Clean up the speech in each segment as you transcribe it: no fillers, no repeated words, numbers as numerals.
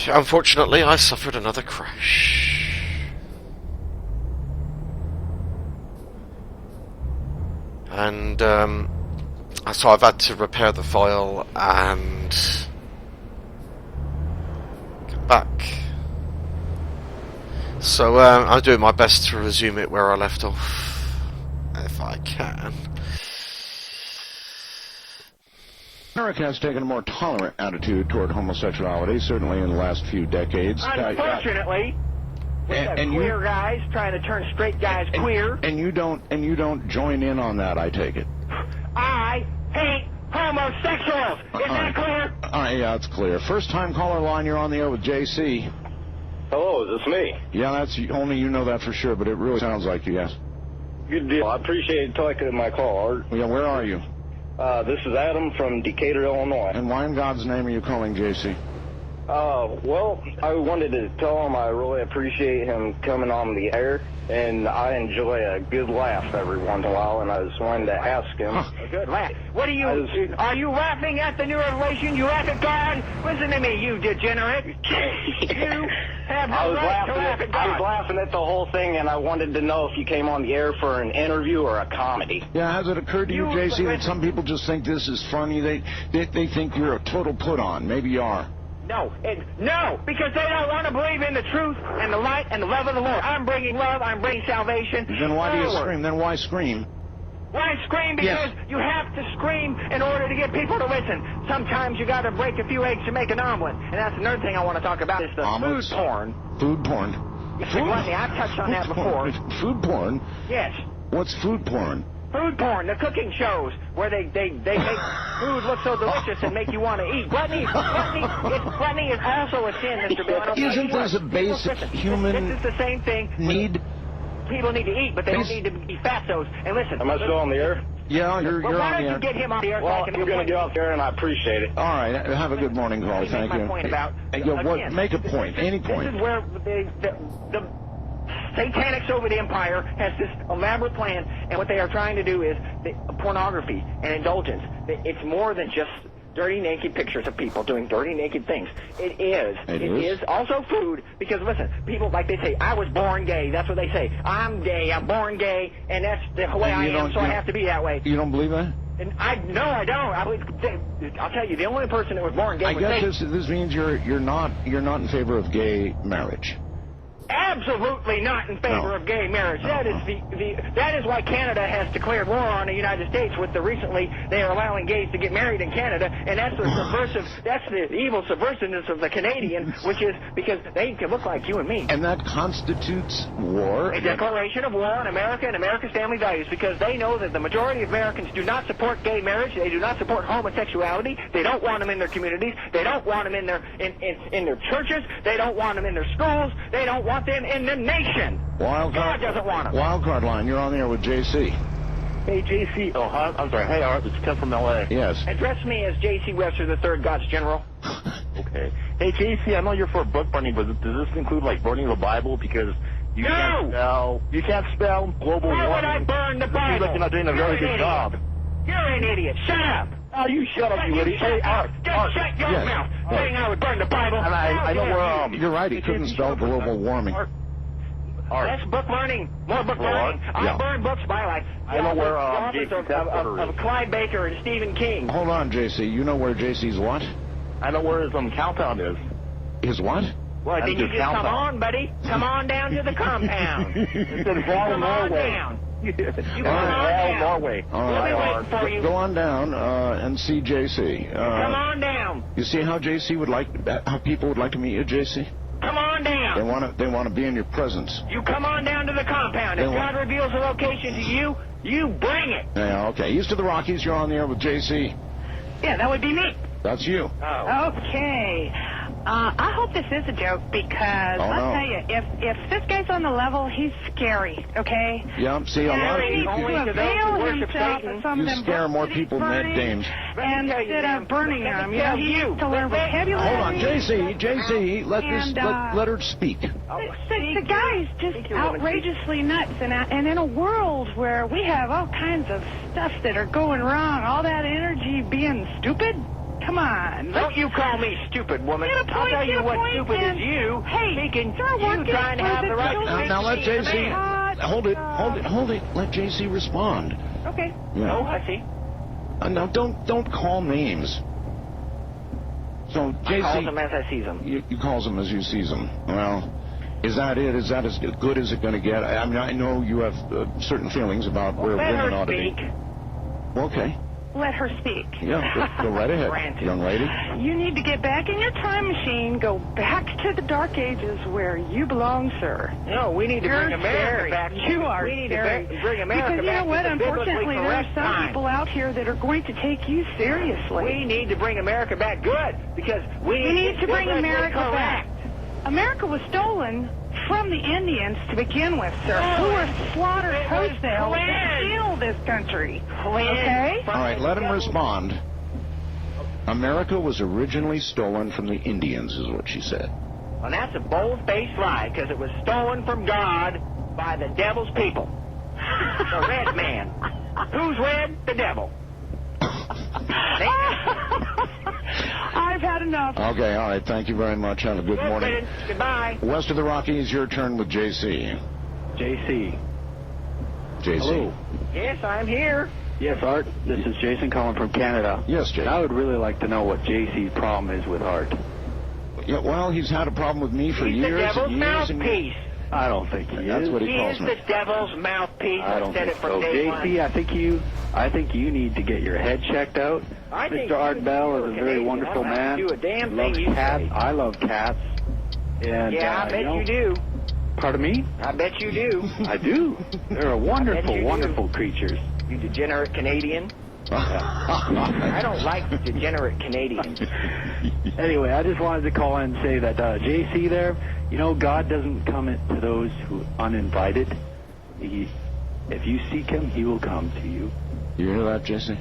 unfortunately, I suffered another crash. And so I've had to repair the file and get back. So I'm doing my best to resume it where I left off, if I can. America has taken a more tolerant attitude toward homosexuality, certainly in the last few decades. Unfortunately, and queer guys trying to turn straight guys queer. And you don't join in on that, I take it. I hate homosexuals. Is that clear? Yeah, it's clear. First time caller line, you're on the air with JC. Hello, is this me? Yeah, that's only you know that for sure, but it really sounds like you, yes. Good deal. I appreciate taking my call, Art. Yeah, where are you? This is Adam from Decatur, Illinois. And why in God's name are you calling JC? Well, I wanted to tell him I really appreciate him coming on the air, and I enjoy a good laugh every once in a while, and I just wanted to ask him. A good laugh. What are you laughing at the new revelation? You laugh at God? Listen to me, you degenerate. You have no right to laugh at God. I was laughing at the whole thing, and I wanted to know if you came on the air for an interview or a comedy. Yeah, has it occurred to you, JC, that some people just think this is funny? They think you're a total put-on. Maybe you are. No, because they don't want to believe in the truth and the light and the love of the Lord. I'm bringing love. I'm bringing salvation. Then why do you scream? Then why scream? Why scream? Because you have to scream in order to get people to listen. Sometimes you got to break a few eggs to make an omelet. And that's another thing I want to talk about is the omelets? Food porn. Food porn. I've touched on that before. Food porn? Yes. What's food porn? Food porn, the cooking shows where they make food look so delicious and make you want to eat. Gluttony is also a sin, Mr. Bill. Isn't this a basic human This is the same thing. Need? People need to eat, but they don't need to be fatsos. And listen. Am I still on the air? Yeah, you're on the air. Why don't you get him on the air? Well, you're going to get off there, and I appreciate it. All right, have a good morning, caller. Thank you. Make a point, any point. This is where the Satanics over the empire has this elaborate plan, and what they are trying to do is pornography and indulgence. It's more than just dirty, naked pictures of people doing dirty, naked things. It is also food, because, listen, people, like they say, I was born gay. That's what they say. I'm gay. I'm born gay, and that's the way I am, so I have to be that way. You don't believe that? And I don't. I'll tell you, the only person that was born gay was me. I guess this means you're not in favor of gay marriage. Absolutely not in favor of gay marriage. That is why Canada has declared war on the United States. Recently they are allowing gays to get married in Canada, and that's the evil subversiveness of the Canadian, which is because they can look like you and me. And that constitutes war. A declaration of war on America and America's family values, because they know that the majority of Americans do not support gay marriage. They do not support homosexuality. They don't want them in their communities. They don't want them in their churches. They don't want them in their schools. They don't want them in the nation. God doesn't want them. Wildcard line, you're on the air with JC. Hey, JC. Oh, I'm sorry. Hey, Art, it's Ken from L.A. Yes. Address me as J.C. Webster III, God's General. Okay. Hey, JC, I know you're for book burning, but does this include, like, burning the Bible? Because you can't spell global warming. Why would I burn the Bible? You seem like you're not doing a very good job. You're an idiot. Shut up. Oh, you shut up, you idiot. Hey, Art. Shut your mouth. Saying I would burn the Bible. And I know where, You're right, he couldn't spell global warming. That's book learning. More book learning. I burn books my life. I know where of Clyde Baker and Stephen King. Hold on, JC. You know where JC's what? I know where his compound is. His what? Well, then you just come on, buddy. Come on down to the compound. It's in Val, Norway. You come on down. Norway. All right. We'll be waiting for you. Go on down and see JC. Come on down. You see how how people would like to meet you, JC? Come on down. They want to be in your presence. You come on down to the compound. If God reveals the location to you, you bring it. Yeah, okay. East of the Rockies, you're on the air with JC. Yeah, that would be me. That's you. Oh. Okay. I hope this is a joke, because I'll tell you, if this guy's on the level, he's scary, okay? Yeah, see, a lot of people... You scare more people than Ed Dames. Instead of burning them, you to learn vocabulary. Hold on, JC, let her speak. The guy's just outrageously nuts, and in a world where we have all kinds of stuff that are going wrong, all that energy being stupid, Come on. Don't you call me stupid, woman. Get a I'll point, tell you get a what point, stupid then. is you. Hey, thinking sir, what you good trying to have the right was it? Now let JC... Hold it. Let JC respond. Okay. Yeah. Oh, I see. Now, don't call names. So, JC... I calls them as I sees them. You calls them as you sees them. Well, is that it? Is that as good as it going to get? I mean, I know you have certain feelings about where Let women her ought to be. speak. Okay. Let her speak. Yeah, go right ahead, Granted. young lady. You need to get back in your time machine, go back to the dark ages where you belong, sir. No, we need to You're bring America scary. back. You are We need scary. to bring America because you know back what? to the biblically Unfortunately, there are correct some time. people out here that are going to take you seriously. We need to bring America back good because we You need to bring biblically America back. correct. America was stolen from the Indians to begin with, sir, who were slaughtered It was wholesale to cleansed. steal this country. Cleansed Okay? from All right, the let him devil. respond. America was originally stolen from the Indians, is what she said. And that's a bold-faced lie because it was stolen from God by the devil's people. The red man. Who's red? The devil. I've had enough. Okay, all right, thank you very much. Have a good morning. Goodbye. West of the Rockies, your turn with JC. JC. JC. Hello. Yes, I'm here. Yes, Art. This is Jason calling from Canada. Yes, And I JC. would really like to know what JC's problem is with Art. Yeah, well, he's had a problem with me for He's years the devil's and years and years. mouthpiece. I don't think he That's is. what he He calls is me. the devil's mouthpiece. I don't said think it from so. day JC, one. I think you need to get your head checked out. I think Mr. Art you- Bell you're is a very Canadian. wonderful I don't have man. to do a damn Loves thing you cats. say. I love cats. And, Yeah, I bet you do. Pardon me? I bet you do. I do. They're wonderful, you do. wonderful creatures. You degenerate Canadian. I don't like degenerate Canadians. Anyway, I just wanted to call in and say that JC there, you know, God doesn't come to those who uninvited. If you seek him, he will come to you. You hear that, JC?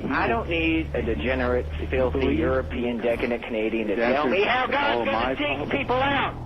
I don't need a degenerate, filthy, European, decadent Canadian to tell me how all God's of going my to take problems. people out.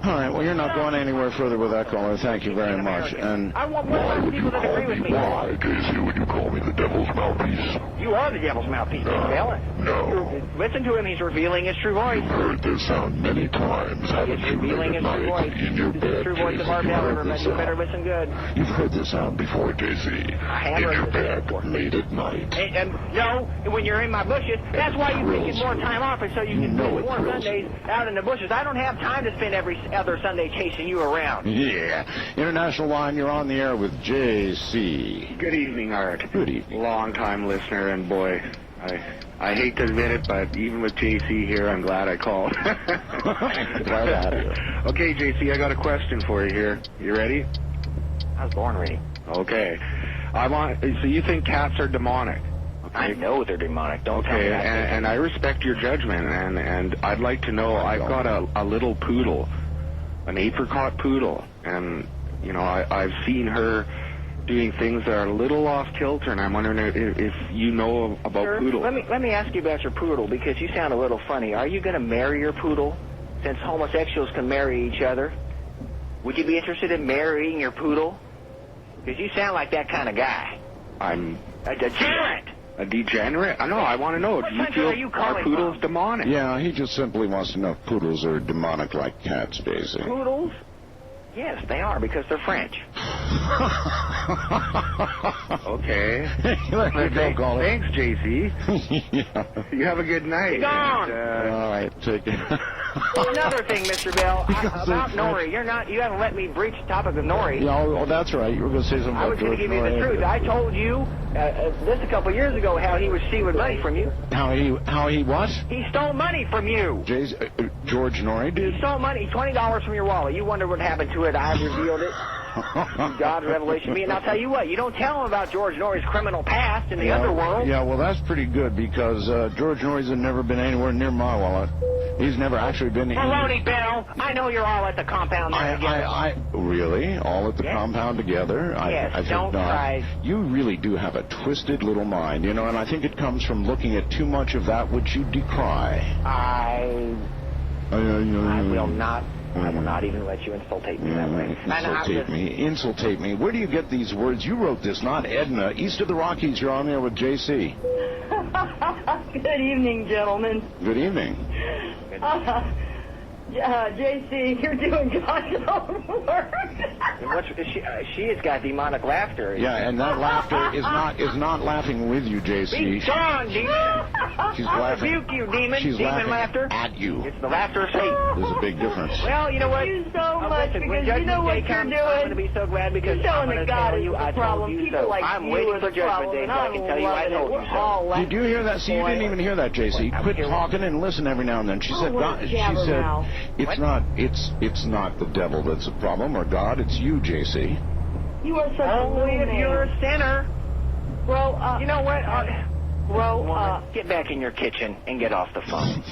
All right, well, you're not going anywhere further with that caller. Thank you very much. And I want more people that agree with me. Why, JC, would you call me the devil's mouthpiece? You are the devil's mouthpiece, Mr. Bell. No. Listen to him. He's revealing his true voice. You've heard this sound many times, haven't He's you, revealing late his at true voice. night in your This is the bed, true voice of our JC? Bell. You've heard Everybody, this you better sound. listen good. You've heard this sound before, JC. I have in heard your this bed, before. late at night. And no, when you're in my bushes, that's why you taking more time off, and so you can know spend it more thrills Sundays out in the bushes. I don't have time to spend every other Sunday chasing you around. yeah, International Line, you're on the air with JC. Good evening, Art. Good evening. Long-time listener, and boy, I hate to admit it, but even with JC here, I'm glad I called. Glad to have you. Okay, JC, I got a question for you here. You ready? I was born ready. Okay. So you think cats are demonic? I know they're demonic. Don't tell me Okay, that. and I respect your judgment, and I'd like to know, I've got a little poodle, an apricot poodle, and, you know, I've seen her doing things that are a little off kilter, and I'm wondering if you know about Sir, poodles. let me ask you about your poodle, because you sound a little funny. Are you going to marry your poodle, since homosexuals can marry each other? Would you be interested in marrying your poodle? Because you sound like that kind of guy. I'm A degenerate! a degenerate? I know, I want to know, What do you country are feel you our calling poodles from? demonic? Yeah, he just simply wants to know if poodles are demonic like cats, basically. Poodles? Yes, they are, because they're French. Okay. There you go, caller. Thanks, JC. Yeah. You have a good night. Be gone. And, All right, take it. Another thing, Mr. Bell, Because about they're Nori. You haven't let me breach the topic of Nori. Yeah, oh, that's right. You were going to say something I about was going to George give you the Noriega. truth. I told you this a couple of years ago how he was stealing money from you. How he what? He stole money from you. George Nori He did? stole money, $20 from your wallet. You wonder what happened to it. I revealed it. God's revelation to me. And I'll tell you what, you don't tell him about George Nori's criminal past in the underworld. Yeah, well, that's pretty good because George Nori's never been anywhere near my wallet. He's never actually been... Baloney, Bell. I know you're all at the compound there together. Really? All at the Yes. compound together? Yes, I think don't not. try. You really do have a twisted little mind, you know, and I think it comes from looking at too much of that which you decry. I will not I will not even let you insultate me that way. Insultate me. Where do you get these words? You wrote this, not Edna. East of the Rockies, you're on there with JC. Good evening, gentlemen. Good evening. JC, you're doing God's own work. She has got demonic laughter. Yeah, and that laughter is not laughing with you, JC. Be gone, demon. She's I laughing. rebuke you, demon. She's demon laughing laughter. at you. It's the laughter of Satan. There's a big difference. Well, you know what? Thank you so much, listen, because you know what you're doing. I'm going to be so glad because You're showing I'm going that to God tell is you the I problem. told you People so. like I'm you waiting are for the Judgment problem, Day and so I can tell you I told you so. Did you hear that? See, you didn't even hear that, JC. Quit talking and listen every now and then. She said, God, it's not the devil that's the problem or God. It's you, JC. You are such Only a if you're a sinner. Well, you know what? Get back in your kitchen and get off the phone.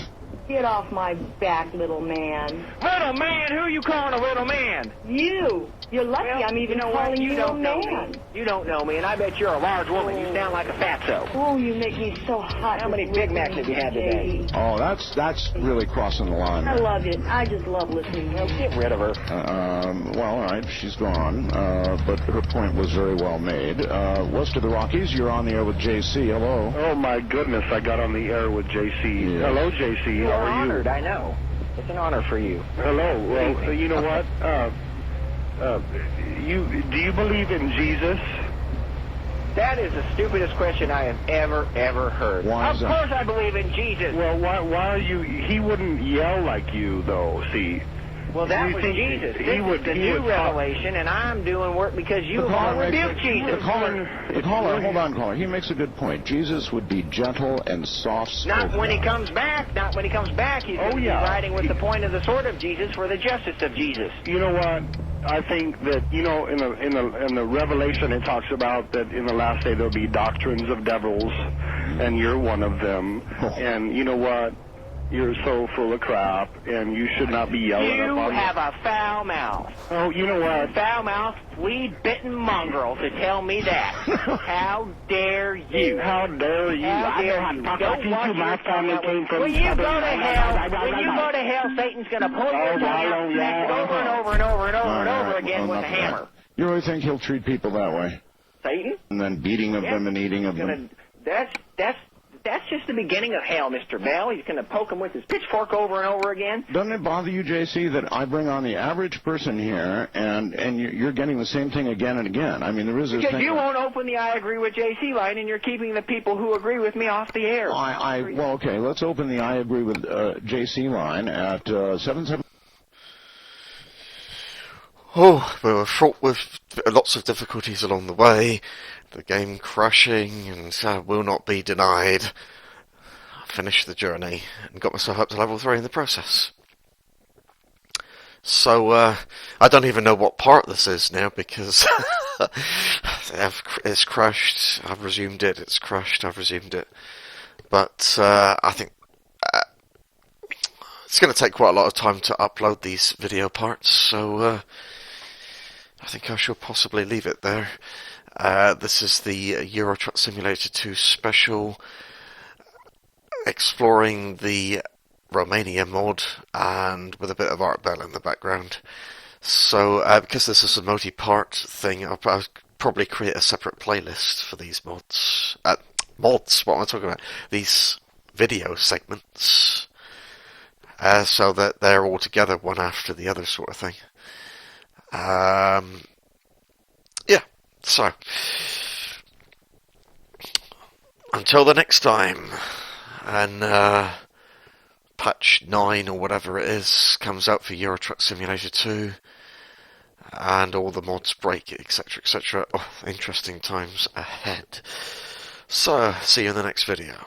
Get off my back, little man. Little man? Who you calling a little man? You. You're lucky I'm even calling you a man. You don't know me, and I bet you're a large woman. You sound like a fatso. Oh, you make me so hot. How many Big Macs have you had today? Oh, that's really crossing the line. I love it. I just love listening. Well, get rid of her. Well, all right, she's gone, but her point was very well made. West of the Rockies, you're on the air with JC. Hello. Oh, my goodness, I got on the air with JC. Yeah. Hello, JC. You're How are honored, you? I know. It's an honor for you. Hello. Well, you know what? Do you believe in Jesus? That is the stupidest question I have ever heard. Why is that? Of course I believe in Jesus. Well, why are you... He wouldn't yell like you, though, see. Well, that was Jesus. This is the new revelation, and I'm doing work because you all rebuked Jesus. The caller, hold on, caller. He makes a good point. Jesus would be gentle and soft-spoken. Not when he comes back. Not when he comes back. He's going to be riding with the point of the sword of Jesus for the justice of Jesus. You know what? I think that, you know, in the Revelation it talks about that in the last day there'll be doctrines of devils, and you're one of them. And you know what? You're so full of crap, and you should not be yelling You up on have a foul mouth. Oh, you know what? Foul mouth, flea-bitten mongrel to tell me that. How dare you? How dare you? How dare you? Don't watch my family came from... When you go to hell, Satan's going to pull your tongue out over and over and over and over and over again with a hammer. You really think he'll treat people that way? Satan? And then beating of them and eating of them? That's just the beginning of hell, Mr. Bell. He's going to poke him with his pitchfork over and over again. Doesn't it bother you, JC, that I bring on the average person here, and you're getting the same thing again and again? I mean, there is this thing... Because you won't open the I agree with JC line, and you're keeping the people who agree with me off the air. Well, okay, let's open the I agree with JC line at 77... Oh, we were fraught with lots of difficulties along the way. The game crashing, and will not be denied. I finished the journey and got myself up to level 3 in the process. So, I don't even know what part this is now, because it's crashed, I've resumed it, it's crashed, I've resumed it. But, I think it's going to take quite a lot of time to upload these video parts, so I think I shall possibly leave it there. This is the Euro Truck Simulator 2 special, exploring the Romania mod, and with a bit of Art Bell in the background. So, because this is a multi-part thing, I'll probably create a separate playlist for these mods. Mods, what am I talking about? These video segments. So that they're all together, one after the other sort of thing. Yeah, so until the next time, and patch 9 or whatever it is comes out for Euro Truck Simulator 2, and all the mods break, etc, etc. Oh, interesting times ahead. So, see you in the next video.